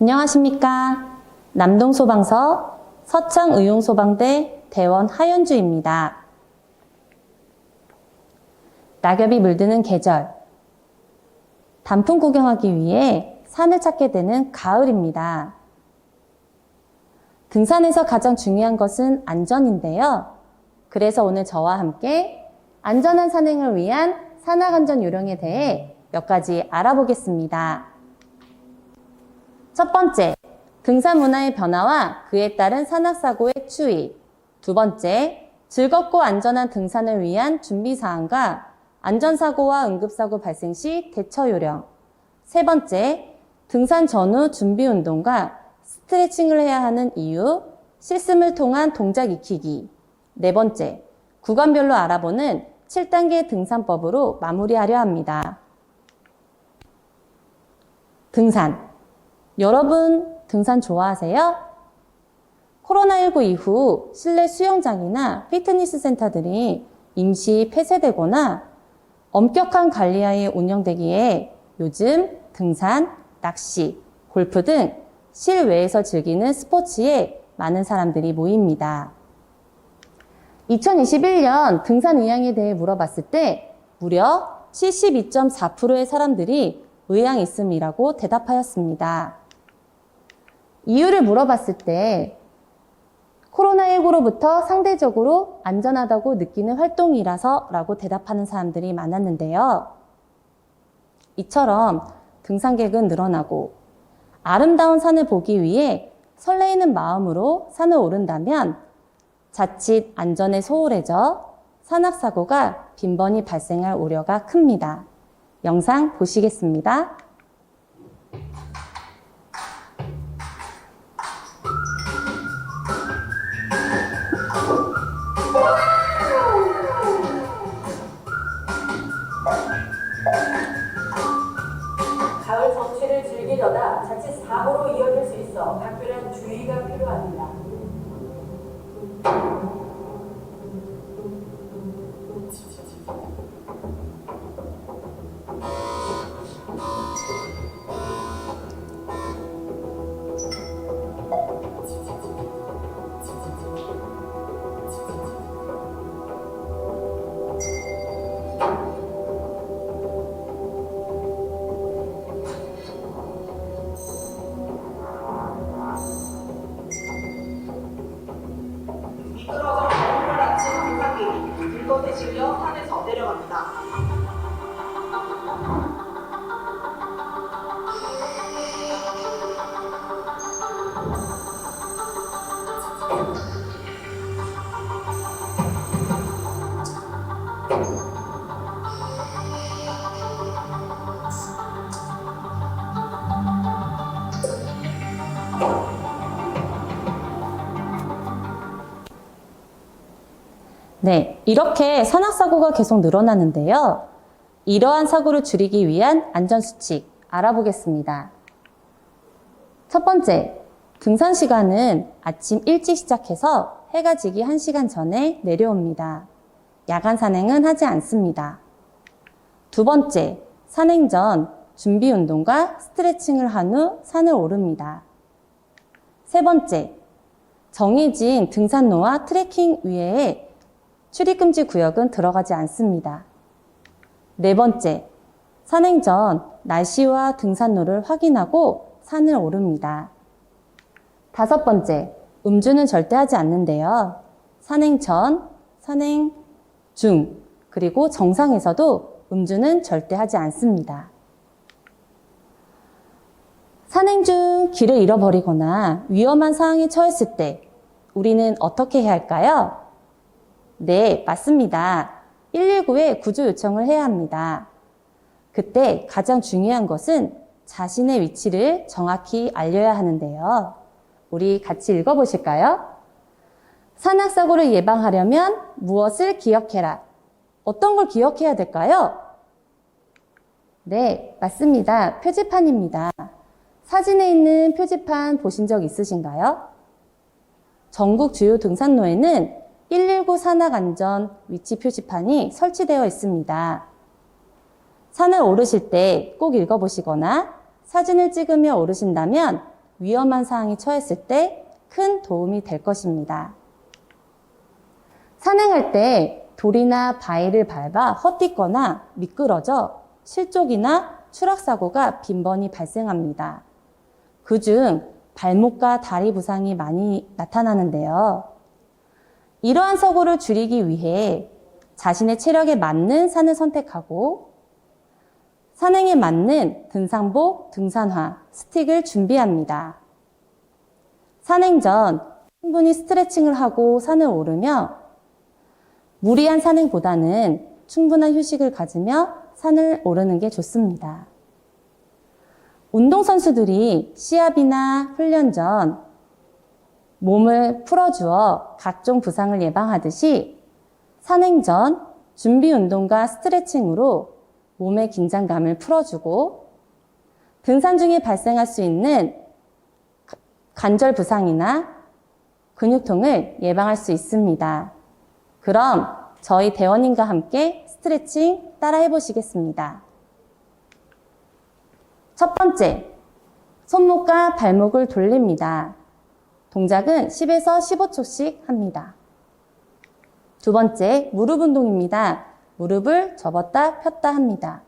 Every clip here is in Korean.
안녕하십니까. 남동소방서 서창의용소방대 대원 하연주입니다. 낙엽이 물드는 계절, 단풍 구경하기 위해 산을 찾게 되는 가을입니다. 등산에서 가장 중요한 것은 안전인데요. 그래서 오늘 저와 함께 안전한 산행을 위한 산악안전 요령에 대해 몇 가지 알아보겠습니다. 첫 번째, 등산 문화의 변화와 그에 따른 산악사고의 추이. 두 번째, 즐겁고 안전한 등산을 위한 준비사항과 안전사고와 응급사고 발생 시 대처 요령. 세 번째, 등산 전후 준비운동과 스트레칭을 해야 하는 이유, 실습을 통한 동작 익히기. 네 번째, 구간별로 알아보는 7단계 등산법으로 마무리하려 합니다. 등산. 여러분, 등산 좋아하세요? 코로나19 이후 실내 수영장이나 피트니스 센터들이 임시 폐쇄되거나 엄격한 관리하에 운영되기에 요즘 등산, 낚시, 골프 등 실외에서 즐기는 스포츠에 많은 사람들이 모입니다. 2021년 등산 의향에 대해 물어봤을 때 무려 72.4%의 사람들이 의향이 있음이라고 대답하였습니다. 이유를 물어봤을 때 코로나19로부터 상대적으로 안전하다고 느끼는 활동이라서 라고 대답하는 사람들이 많았는데요. 이처럼 등산객은 늘어나고 아름다운 산을 보기 위해 설레이는 마음으로 산을 오른다면 자칫 안전에 소홀해져 산악사고가 빈번히 발생할 우려가 큽니다. 영상 보시겠습니다. 가을 정취를 즐기려다 자칫 사고로 이어질 수 있어 각별한 주의가 필요합니다. 미끄러져 발목을 다친 등산객이 물건에 실려 산에서 내려갑니다. 네, 이렇게 산악사고가 계속 늘어나는데요. 이러한 사고를 줄이기 위한 안전수칙 알아보겠습니다. 첫 번째, 등산 시간은 아침 일찍 시작해서 해가 지기 1시간 전에 내려옵니다. 야간 산행은 하지 않습니다. 두 번째, 산행 전 준비 운동과 스트레칭을 한 후 산을 오릅니다. 세 번째, 정해진 등산로와 트레킹 위에 출입금지 구역은 들어가지 않습니다. 네 번째, 산행 전 날씨와 등산로를 확인하고 산을 오릅니다. 다섯 번째, 음주는 절대 하지 않는데요. 산행 전, 산행 중, 그리고 정상에서도 음주는 절대 하지 않습니다. 산행 중 길을 잃어버리거나 위험한 상황에 처했을 때 우리는 어떻게 해야 할까요? 네, 맞습니다. 119에 구조 요청을 해야 합니다. 그때 가장 중요한 것은 자신의 위치를 정확히 알려야 하는데요. 우리 같이 읽어보실까요? 산악사고를 예방하려면 무엇을 기억해라. 어떤 걸 기억해야 될까요? 네, 맞습니다. 표지판입니다. 사진에 있는 표지판 보신 적 있으신가요? 전국 주요 등산로에는 119 산악안전 위치 표지판이 설치되어 있습니다. 산을 오르실 때 꼭 읽어보시거나 사진을 찍으며 오르신다면 위험한 상황에 처했을 때 큰 도움이 될 것입니다. 산행할 때 돌이나 바위를 밟아 헛디거나 미끄러져 실족이나 추락사고가 빈번히 발생합니다. 그중 발목과 다리 부상이 많이 나타나는데요. 이러한 사고를 줄이기 위해 자신의 체력에 맞는 산을 선택하고 산행에 맞는 등산복, 등산화, 스틱을 준비합니다. 산행 전 충분히 스트레칭을 하고 산을 오르며 무리한 산행보다는 충분한 휴식을 가지며 산을 오르는 게 좋습니다. 운동선수들이 시합이나 훈련 전 몸을 풀어주어 각종 부상을 예방하듯이 산행 전 준비 운동과 스트레칭으로 몸의 긴장감을 풀어주고 등산 중에 발생할 수 있는 관절 부상이나 근육통을 예방할 수 있습니다. 그럼 저희 대원님과 함께 스트레칭 따라 해보시겠습니다. 첫 번째, 손목과 발목을 돌립니다. 동작은 10에서 15초씩 합니다. 두 번째, 무릎 운동입니다. 무릎을 접었다 폈다 합니다.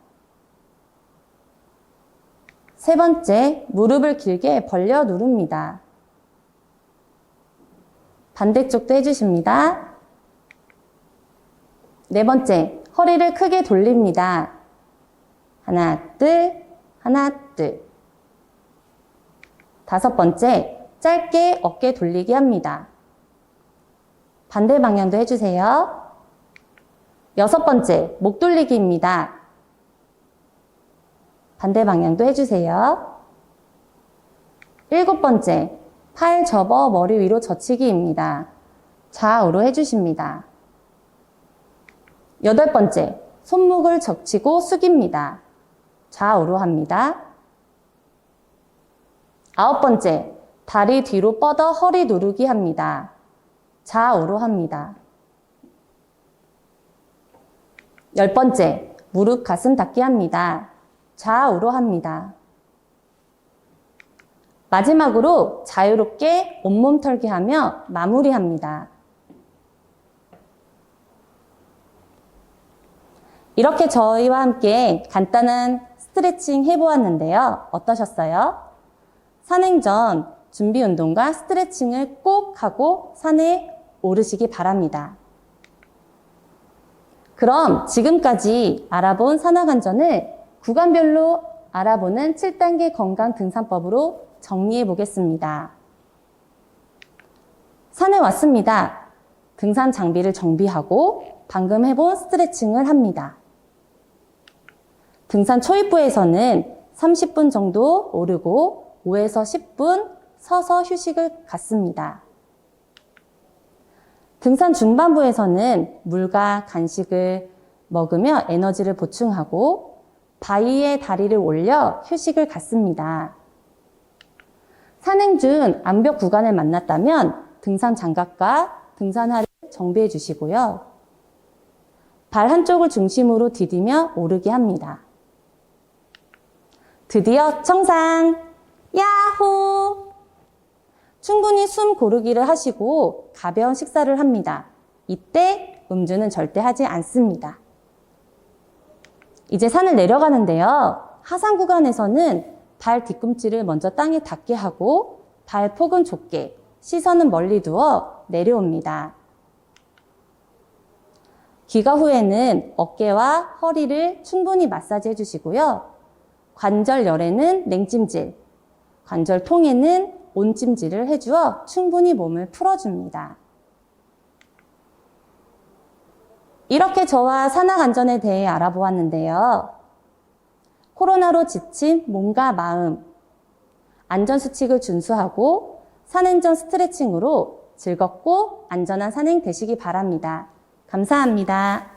세 번째, 무릎을 길게 벌려 누릅니다. 반대쪽도 해주십니다. 네 번째, 허리를 크게 돌립니다. 하나, 둘, 하나, 둘. 다섯 번째, 짧게 어깨 돌리기 합니다. 반대 방향도 해주세요. 여섯 번째, 목 돌리기입니다. 반대 방향도 해주세요. 일곱 번째, 팔 접어 머리 위로 젖히기입니다. 좌우로 해주십니다. 여덟 번째, 손목을 적치고 숙입니다. 좌우로 합니다. 아홉 번째, 다리 뒤로 뻗어 허리 누르기 합니다. 좌우로 합니다. 열 번째, 무릎 가슴 닿기 합니다. 좌우로 합니다. 마지막으로 자유롭게 온몸 털기 하며 마무리합니다. 이렇게 저희와 함께 간단한 스트레칭 해보았는데요. 어떠셨어요? 산행 전 준비 운동과 스트레칭을 꼭 하고 산에 오르시기 바랍니다. 그럼 지금까지 알아본 산악안전을 구간별로 알아보는 7단계 건강 등산법으로 정리해 보겠습니다. 산에 왔습니다. 등산 장비를 정비하고 방금 해본 스트레칭을 합니다. 등산 초입부에서는 30분 정도 오르고 5에서 10분 서서 휴식을 갖습니다. 등산 중반부에서는 물과 간식을 먹으며 에너지를 보충하고 바위에 다리를 올려 휴식을 갖습니다. 산행 중 암벽 구간을 만났다면 등산 장갑과 등산화를 정비해 주시고요. 발 한쪽을 중심으로 디디며 오르게 합니다. 드디어 정상! 야호! 충분히 숨 고르기를 하시고 가벼운 식사를 합니다. 이때 음주는 절대 하지 않습니다. 이제 산을 내려가는데요. 하산 구간에서는 발 뒤꿈치를 먼저 땅에 닿게 하고 발폭은 좁게, 시선은 멀리 두어 내려옵니다. 귀가 후에는 어깨와 허리를 충분히 마사지 해주시고요. 관절열에는 냉찜질, 관절통에는 온찜질을 해주어 충분히 몸을 풀어줍니다. 이렇게 저와 산악안전에 대해 알아보았는데요. 코로나로 지친 몸과 마음, 안전수칙을 준수하고 산행 전 스트레칭으로 즐겁고 안전한 산행 되시기 바랍니다. 감사합니다.